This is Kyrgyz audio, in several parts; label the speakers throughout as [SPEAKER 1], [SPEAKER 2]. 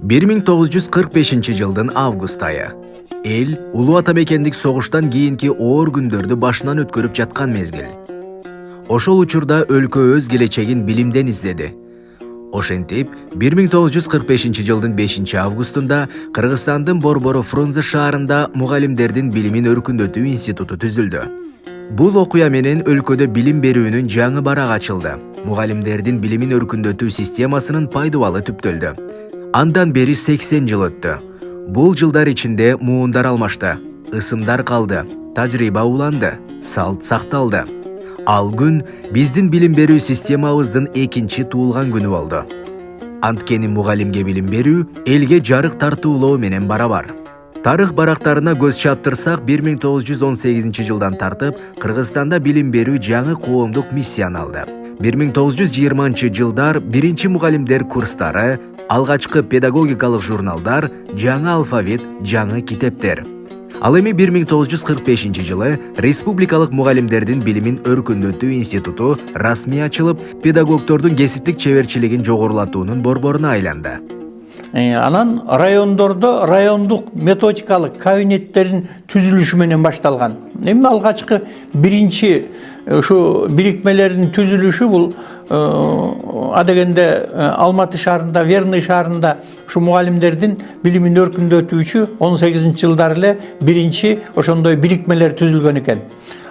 [SPEAKER 1] 1945-жылдын август айы. Эл улуу ата мекендик согуштан кийинки оор күндөрдү башынан өткөрүп жаткан мезгил. Ошол учурда өлкө өз келечегин билимден издеди. Ошентип, 1945-жылдын 5-августунда Кыргызстандын Борбору Фрунзе шаарында мугалимдердин билимин өркүндөтүү институту түзүлдү. Бул окуя менен өлкөдө билим берүүнүн жаңы барагы ачылды. Мугалимдердин билимин өркүндөтүү системасынын пайдубалы түптөлдү. Андан бери 80 жыл өттү. Бул жылдар ичинде муундар алмашты, ысымдар калды, тажрыйба уланды, салт сакталды. Ал күн биздин билим берүү системабыздын экинчи туулган күнү болду. Анткени мугалимге билим берүү элге жарык тартуулоо менен барабар. Тарых барактарына көз чаптырсак, 1918 жылдан тартып Кыргызстанда билим берүү жаңы коомдук миссияны алды. 1920 жылдар биринчи мугалимдер курстары, алгачкы педагогикалык журналдар, жаңы алфавит, жаңы китептер. Ал эми 1945 жылы Республикалык мугалимдердин билимин өркүндөтүү институту расмий ачылып, педагогдордун кесиптик чеберчилигин жогорулатуунун борборуна айланды.
[SPEAKER 2] Анан райондордо райондук методикалык кабинеттерин түзүлүшү менен башталган. Эми алгачкы биринчи ушу бирикмелердин түзүлүшү бул адегенде Алматы шаарында, Верный шаарында ушу мугалимдердин билимин өркүндөтүүчү 18-жылдары эле биринчи ошондой бирикмелер түзүлгөн экен.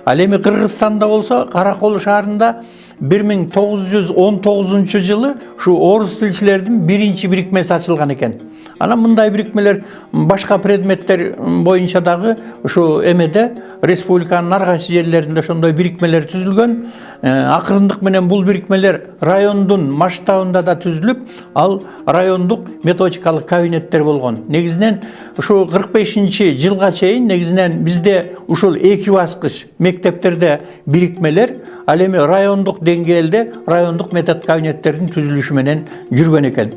[SPEAKER 2] Ал эми Кыргызстанда болсо Каракол шаарында 1919 жылы ушу орус тилчилердин биринчи бирикмеси ачылган экен. Анан мындай бирикмелер башка предметтер боюнча дагы ушу эмеде республиканын ар кайсы жерлеринде ошондой бирикмелер түзүлгөн. Акырындык менен бул бирикмелер райондун масштабында да түзүлүп, ал райондук методикалык кабинеттер болгон. Негизинен ушу 45-жылга чейин негизинен бизде ушул эки баскыч мектептерде бирикмелер, ал эми райондук деңгээлде райондук метод кабинеттердин түзүлүшү менен жүргөн экен.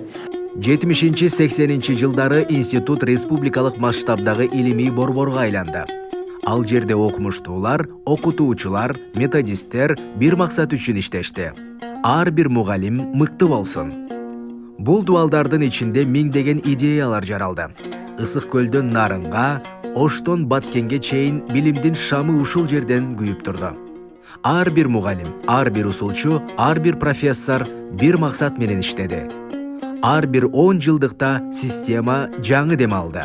[SPEAKER 1] 70-80 жылдары институт республикалык масштабдагы илимий борборго айланды. Ал жерде окумуштуулар, окутуучулар, методисттер бир максат үчүн иштешти. Ар бир мугалим мыкты болсун. Бул дуалдардын ичинде миңдеген идеялар жаралды. Ысык көлдөн Нарынга, Оштон Баткенге чейин билимдин шамы ушул жерден күйүп турду. Ар бир мугалим, ар бир усулчу, ар бир профессор бир максат менен иштеди. Ар бир 10 жылдыкта система жаңы дем алды.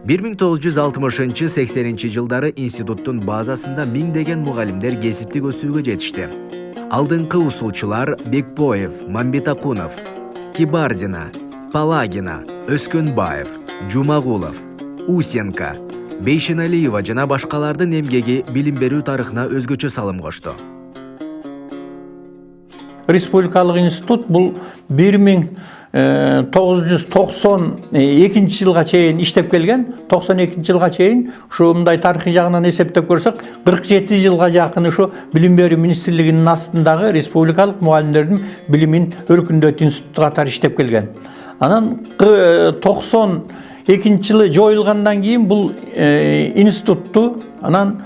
[SPEAKER 1] 1960-80 жылдары институттун базасында миңдеген мугалимдер кесиптик өсүүгө жетишти. Алдыңкы усулчулар Бекбоев, Мамбетакунов, Кибардина, Палагина, Өскөнбаев, Жумагулов, Усенко, Бейшеналиева жана башкалардын эмгеги билим берүү тарыхына өзгөчө салым кошту.
[SPEAKER 2] Республикалык институт бул 1992 жылга чейин иштеп келген. 92 жылга чейин ушу мындай тарыхый жагынан эсептеп көрсөк, 47 жылга жакын ушу билим берүү министрлигинин астындагы республикалык мугалимдердин билимин өркүндөтүү институту катары иштеп келген. Анан 92 жылы жоюлгандан кийин бул институтту анан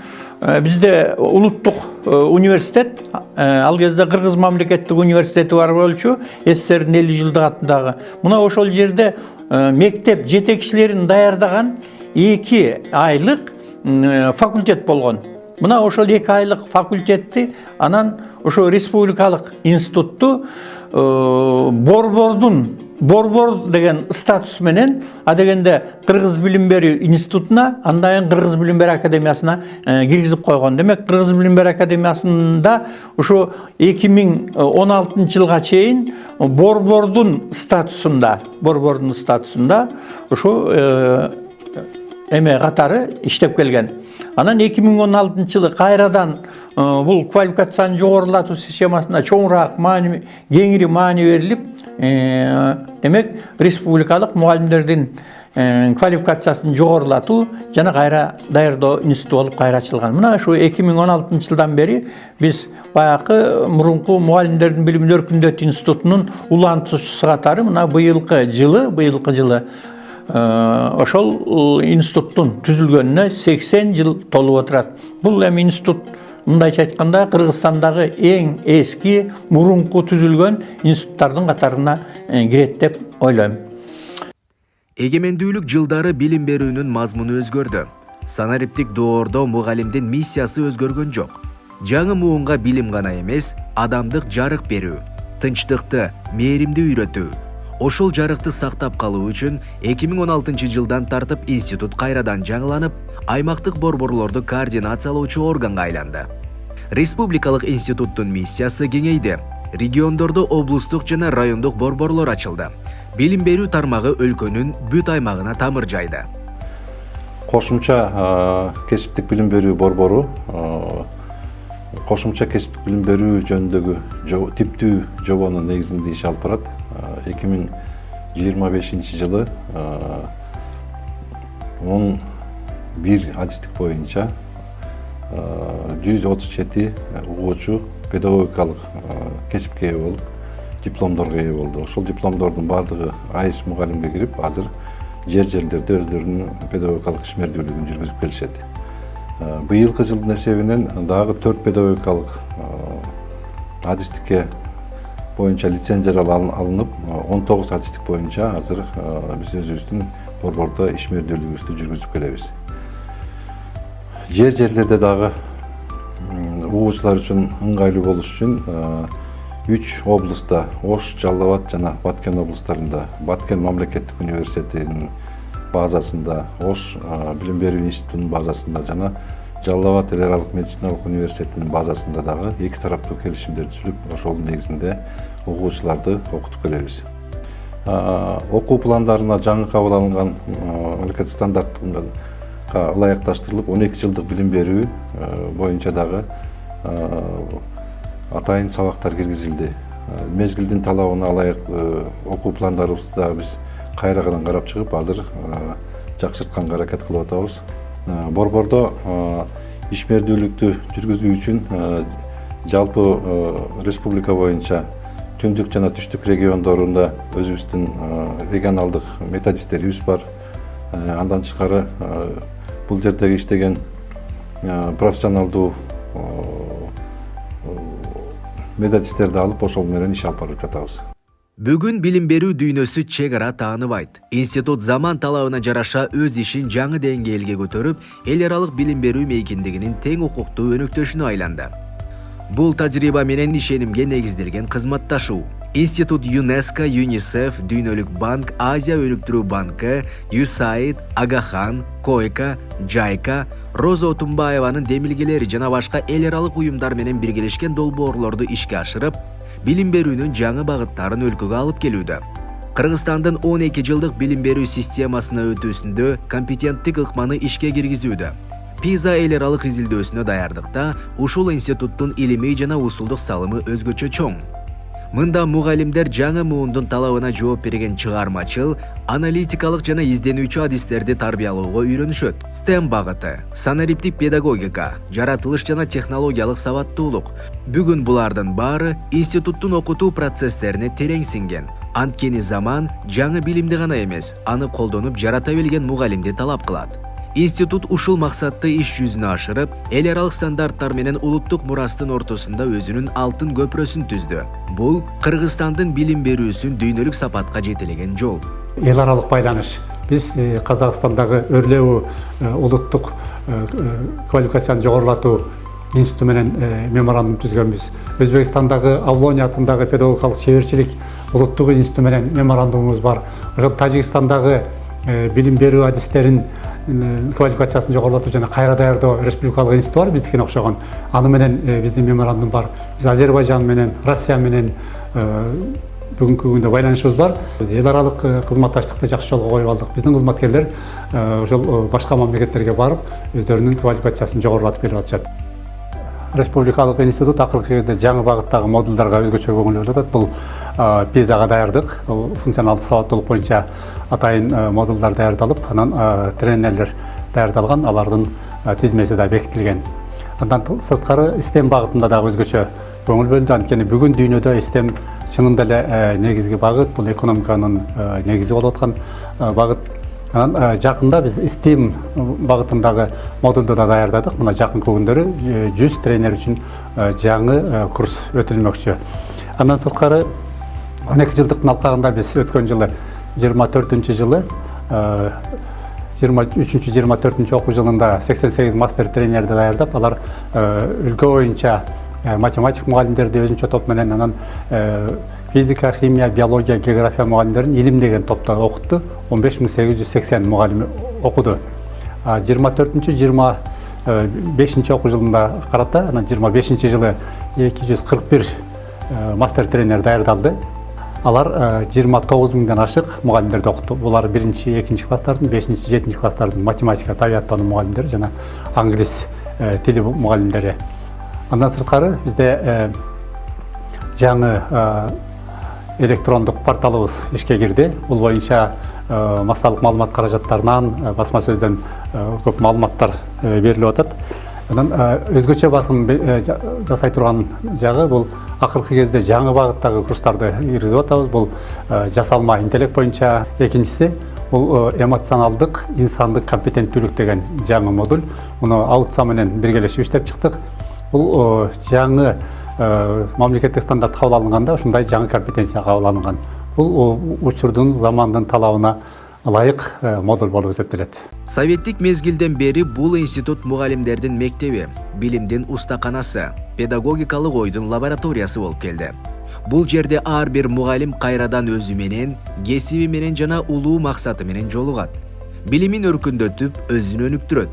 [SPEAKER 2] бизде улуттук университет, ал кезде Кыргыз мамлекеттик университети бар болчу, СССРдин 50 жылдык атындагы. Мына ошол жерде мектеп жетекчилерин даярдаган 2 айлык факультет болгон. Мына ошол 2 айлык факультетти анан ошо республикалык институтту борбор деген статус менен адегенде Кыргыз билим берүү институтуна, андан Кыргыз билим берүү академиясына киргизип койгон. Демек, Кыргыз билим берүү академиясында ушу 2016 жылга чейин борбордун статусунда ушу эме катары иштеп келген. Анан 2016 жылы кайрадан бул квалификацияны жогорулатуу системасына чоңураак кеңири маани берилип, демек республикалык мугалимдердин квалификациясын жогорулатуу жана кайра даярдоо институту болуп кайра ачылган. Мына ушу 2016 жылдан бери биз баягы мурунку мугалимдердин билимин өркүндөтүү институтунун улантуучусу катары мына быйылкы жылы ошол институттун түзүлгөнүнө 80 жыл толуп отурат. Бул эми институт мындайча айтканда Кыргызстандагы эң эски, мурунку түзүлгөн институттардын катарына кирет деп ойлойм.
[SPEAKER 1] Эгемендүүлүк жылдары билим берүүнүн мазмуну өзгөрдү. Санариптик доордо мугалимдин миссиясы өзгөргөн жок. Жаңы муунга билим гана эмес, адамдык жарык берүү, тынчтыкты, мээримди үйрөтүү. Ошол жарыкты сактап калуу үчүн 2016 жылдан тартып институт кайрадан жаңыланып, аймактык борборлорду координациялоочу органга айланды. Республикалык институттун миссиясы кеңейди. Региондордо облустук жана райондук борборлор ачылды. Билим берүү тармагы өлкөнүн бүт аймагына тамыр жайды.
[SPEAKER 3] Кошумча кесиптик билим берүү борбору кошумча кесиптик билим берүү жөнүндөгү типтүү жобонун негизинде иш алып барат. 2025 жылы 11 адистик боюнча 137 угуучу педагогикалык кесипке ээ болуп, дипломдорго ээ болду. Ошол дипломдордун баардыгы АИС мугалимге кирип, азыр жерлерде өздөрүнүн педагогикалык ишмердүүлүгүн жүргүзүп келишет. Быйылкы жылдын эсебинен дагы 4 педагогикалык адистикке боюнча лицензиялар алынып, 19 адистик боюнча азыр биз өзүбүздүн борбордо ишмердүүлүгүбүздү жүргүзүп келебиз. Жерлерде дагы угуучулар үчүн ыңгайлуу болуш үчүн 3 облуста, Ош, Жалал Абад жана Баткен облустарында, Баткен мамлекеттик университетинин базасында, Ош билим берүү институтунун базасында жана Жалал Абад эл аралык медициналык университетинин базасында дагы эки тараптуу келишимдерди түзүп, ошол негизинде угуучуларды окутуп келебиз. Окуу пландарына жаңы кабыл алынган мамлекеттик стандарттарга ылайыкташтырылып, 12 жылдык билим берүү боюнча дагы атайын сабактар киргизилди. Мезгилдин талабына ылайык окуу пландарыбызды биз кайрадан карап чыгып, азыр жакшыртканга аракет кылып атабыз. Борбордо ишмердүүлүктү жүргүзүү үчүн жалпы республика боюнча түндүк жана түштүк региондорунда өзүбүздүн регионалдык методисттерибиз бар. Андан тышкары бул жердеги иштеген профессионалдуу методисттерди алып, ошол менен иш алып барып жатабыз.
[SPEAKER 1] Бүгүн билим берүү дүйнөсү чек ара тааныбайт. Институт заман талабына жараша өз ишин жаңы деңгээлге көтөрүп, эл аралык билим берүү мейкиндигинин тең укуктуу өнөктөшүнө айланды. Бул тажрыйба менен ишенимге негизделген кызматташуу. Институт ЮНЕСКО, ЮНИСЕФ, Дүйнөлүк банк, Азия өнүктүрүү банкы, USAID, Агахан, Койка, Жайка, Роза Отунбаеванын демилгелери жана башка эл аралык уюмдар менен биргелешкен долбоорлорду ишке ашырып, билим берүүнүн жаңы багыттарын өлкөгө алып келүүдө. Кыргызстандын 12 жылдык билим берүү системасына өтүүсүндө компетенттик ыкманы ишке киргизүүдө. ПИЗа эл аралык изилдөөсүнө даярдыкта ушул институттун илимий жана усулдук салымы өзгөчө чоң. Мында мугалимдер жаңы муундун талабына жооп берген чыгармачыл, аналитикалык жана изденүүчү адистерди тарбиялоого үйрөнүшөт. STEM багыты, санариптик педагогика, жаратылыш жана технологиялык сабаттуулук. Бүгүн булардын баары институттун окутуу процесстерине терең сиңген. Анткени заман жаңы билимди гана эмес, аны колдонуп жарата билген мугалимди талап кылат. Институт ушул максатты иш жүзүнө ашырып, эл аралык стандарттар менен улуттук мурастын ортосунда өзүнүн алтын көпүрөсүн түздү. Бул Кыргызстандын билим берүүсүн дүйнөлүк сапатка жетелеген жол.
[SPEAKER 4] Эл аралык байланыш. Биз Казакстандагы өрлөө улуттук квалификацияны жогорулатуу институту менен меморандум түзгөнбүз. Өзбекстандагы Авлония атындагы педагогикалык чеберчилик улуттук институту менен меморандумубуз бар. Ошол Тажикстандагы билим берүү адистерин квалификациясын жогорулатуу жана кайра даярдоо республикалык институт бар, биздикине окшогон. Аны менен биздин меморандум бар. Биз Азербайжан менен, Россия менен бүгүнкү күндө байланышыбыз бар. Биз эл аралык кызматташтыкты жакшы жолго коюп алдык. Биздин кызматкерлер ошол башка мамлекеттерге барып, өздөрүнүн квалификациясын жогорулатып келип атышат. Республикалык институт акыркы кезде жаңы багыттагы модулдарга өзгөчө көңүл бөлүп атат. Бул ПИЗага даярдык, функционалдык сабаттуулук боюнча атайын модулдар даярдалып, анан тренерлер даярдалган, алардын тизмеси да бекитилген. Андан сырткары STEM багытында дагы өзгөчө көңүл бөлүндү. Анткени бүгүн дүйнөдө STEM чынында эле негизги багыт, бул экономиканын негизи болуп аткан багыт. Анан жакында биз STEM багытындагы модулду да даярдадык. Мына жакынкы күндөрү 100 тренер үчүн жаңы курс өтүлмөкчү. Андан сырткары 12 жылдыктын алкагында биз өткөн жылы 24-жылы 23-24 окуу жылында 88 мастер тренерди даярдап, алар өлкө боюнча математик мугалимдерди өзүнчө топ менен, анан физика, химия, биология, география мугалимдерин илим деген топто окутту. 15.880 мугалим окуду. 24-25 окуу жылында карата, анан 25 жылы 241 мастер тренер даярдалды. Алар 29 миңден ашык мугалимдерди окутту. Булар 1-2 класстардын, 5-7 класстардын математика, табиаттануу мугалимдери жана англис тили мугалимдери. Андан сырткары бизде жаңы электрондук порталыбыз ишке кирди. Бул боюнча массалык маалымат каражаттарынан, басма сөздөн көп маалыматтар берилип атат. Анан өзгөчө басым жасай турган жагы бул акыркы кезде жаңы багыттагы курстарды киргизип атабыз. Бул жасалма интеллект боюнча. Экинчиси бул эмоционалдык, инсандык компетенттүүлүк деген жаңы модуль. Муну аутса менен биргелешип иштеп чыктык. Бул жаңы мамлекеттик стандарт кабыл алынганда ушундай жаңы компетенция кабыл алынган. Бул учурдун, замандын талабына ылайык модуль болуп эсептелет.
[SPEAKER 1] Советтик мезгилден бери бул институт мугалимдердин мектеби, билимдин устаканасы, педагогикалык ойдун лабораториясы болуп келди. Бул жерде ар бир мугалим кайрадан өзү менен, кесиби менен жана улуу максаты менен жолугат. Билимин өркүндөтүп, өзүн өнүктүрөт.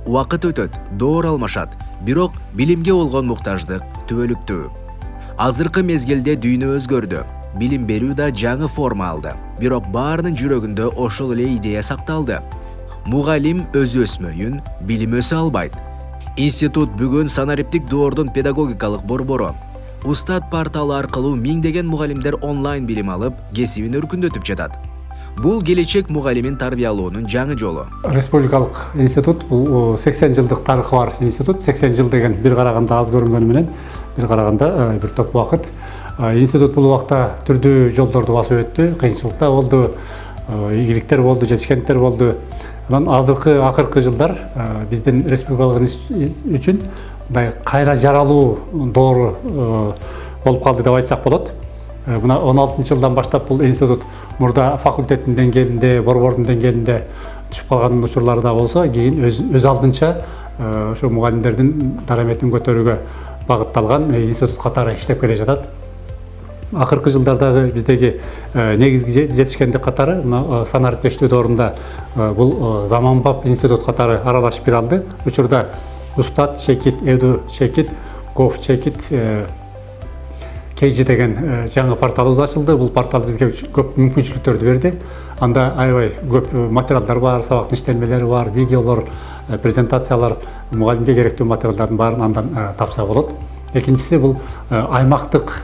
[SPEAKER 1] Убакыт өтөт, доор алмашат, бирок билимге болгон муктаждык түбөлүктүү. Азыркы мезгилде дүйнө өзгөрдү. Билим берүү да жаңы форма алды. Бирок баарынын жүрөгүндө ошол эле идея сакталды. Мугалим өзү өсмөйүн, билим өсө албайт. Институт бүгүн санариптик доордун педагогикалык борбору. Устат порталы аркылуу миңдеген мугалимдер онлайн билим алып, кесибин өркүндөтүп жатат. Бул келечек мугалимин тарбиялоонун жаңы жолу.
[SPEAKER 4] Республикалык институт бул 80 жылдык тарыхы бар институт. 80 жыл деген бир караганда аз көрүнгөнү менен, бир караганда бир топ убакыт. Институт бул убакта түрдүү жолдорду басып өттү, кыйынчылыктар болду, ийгиликтер болду, жетишкендиктер болду. Анан акыркы жылдар биздин республикалык үчүн мындай кайра жаралуу доору болуп калды деп айтсак болот. Мына 16 жылдан баштап бул институт мурда факультеттин деңгээлинде, борбордун деңгээлинде түшүп калган учурлар да болсо, кийин өз алдынча ошо мугалимдердин дараметин көтөрүүгө багытталган институт катары иштеп келе жатат. Акыркы жылдардагы биздеги негизги жетишкендик катары санариптештүү доорунда бул заманбап институт катары аралашып кире алды. Учурда Устат Чекит, Эду Чекит, Гов Чекит, Кейжи деген жаңы порталыбыз ачылды. Бул портал бизге көп мүмкүнчүлүктөрдү берди. Анда аябай көп материалдар бар, сабактын иштелмелери бар, видеолор, презентациялар, мугалимге керектүү материалдардын баарын андан тапса болот. Экинчиси бул аймактык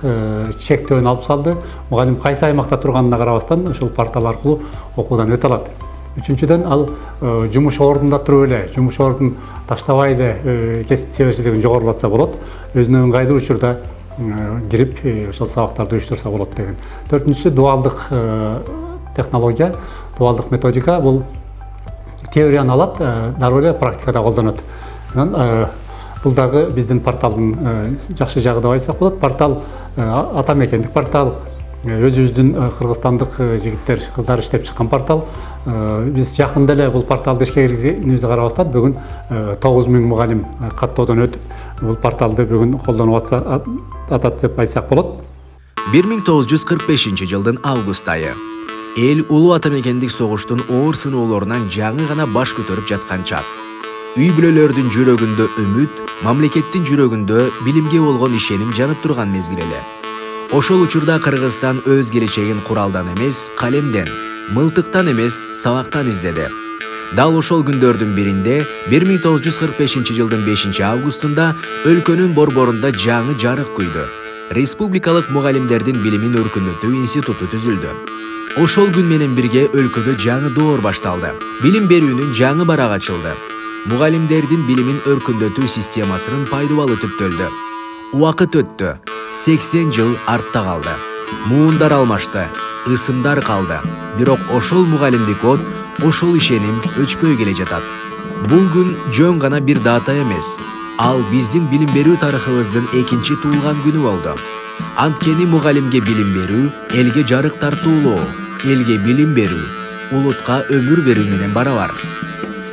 [SPEAKER 4] чектөөнү алып салды. Мугалим кайсы аймакта турганына карабастан ушул портал аркылуу окуудан өтө алат. Үчүнчүдөн ал жумуш ордунда туруп эле, жумуш ордун таштабай эле кесип чеберчилигин жогорулатса болот. Өзүнө ыңгайлуу учурда кирип ошол сабактарды уюштурса болот деген. Төртүнчүсү дуалдык технология, дуалдык методика. Бул теорияны алат, дароо эле практикада колдонот. Бул дагы биздин порталдын жакшы жагы деп айтсак болот. Портал ата мекендик портал, өзүбүздүн кыргызстандык жигиттер, кыздар иштеп чыккан портал. Биз жакында эле бул порталды ишке киргизгенибизге карабастан бүгүн 9000 мугалим каттоодон өтүп, бул порталды бүгүн колдонуп атат деп айтсак болот.
[SPEAKER 1] 1945 жылдын август айы. Эл улуу ата мекендик согуштун оор сыноолорунан жаңы гана баш көтөрүп жаткан чак. Үй бүлөлөрдүн жүрөгүндө үмүт, мамлекеттин жүрөгүндө билимге болгон ишеним жанып турган мезгил эле. Ошол учурда Кыргызстан өз келечегин куралдан эмес, калемден, мылтыктан эмес, сабактан издеди. Дал ошол күндөрдүн биринде 1945 жылдын 5 августунда өлкөнүн борборунда жаңы жарык күйдү. Республикалык мугалимдердин билимин өркүндөтүү институту түзүлдү. Ошол күн менен бирге өлкөдө жаңы доор башталды. Билим берүүнүн жаңы барагы ачылды. Мугалимдердин билимин өркүндөтүү системасынын пайдубалы түптөлдү. Убакыт өттү. 80 жыл артта калды. Муундар алмашты, ысымдар калды. Бирок ошол мугалимдик от, ошол ишеним өчпөй келе жатат. Бул күн жөн гана бир дата эмес. Ал биздин билим берүү тарыхыбыздын экинчи туулган күнү болду. Анткени мугалимге билим берүү, элге жарык тартуулоо, элге билим берүү, улутка өмүр берүү менен барабар.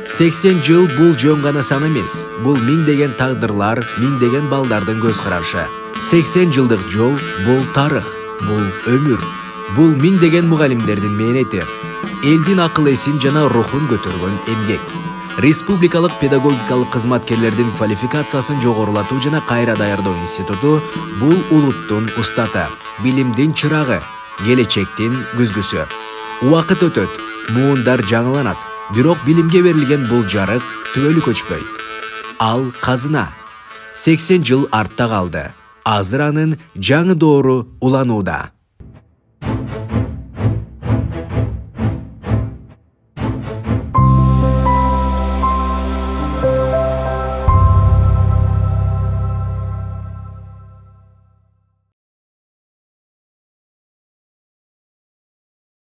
[SPEAKER 1] 80 жыл бул жөн гана сан эмес, бул миңдеген тагдырлар, миңдеген балдардын көз карашы. 80 жылдык жол бул тарых, бул өмүр, бул миңдеген мугалимдердин мээнети, элдин акыл эсин жана рухун көтөргөн эмгек. Республикалык педагогикалык кызматкерлердин квалификациясын жогорулатуу жана кайра даярдоо институту бул улуттун устаты, билимдин чырагы, келечектин күзгүсү. Убакыт өтөт, муундар жаңыланат, бирок билимге берилген бул жарык түбөлүк өчпөйт. Ал казына. 80 жыл артта калды. Азыр анын жаңы доору уланууда.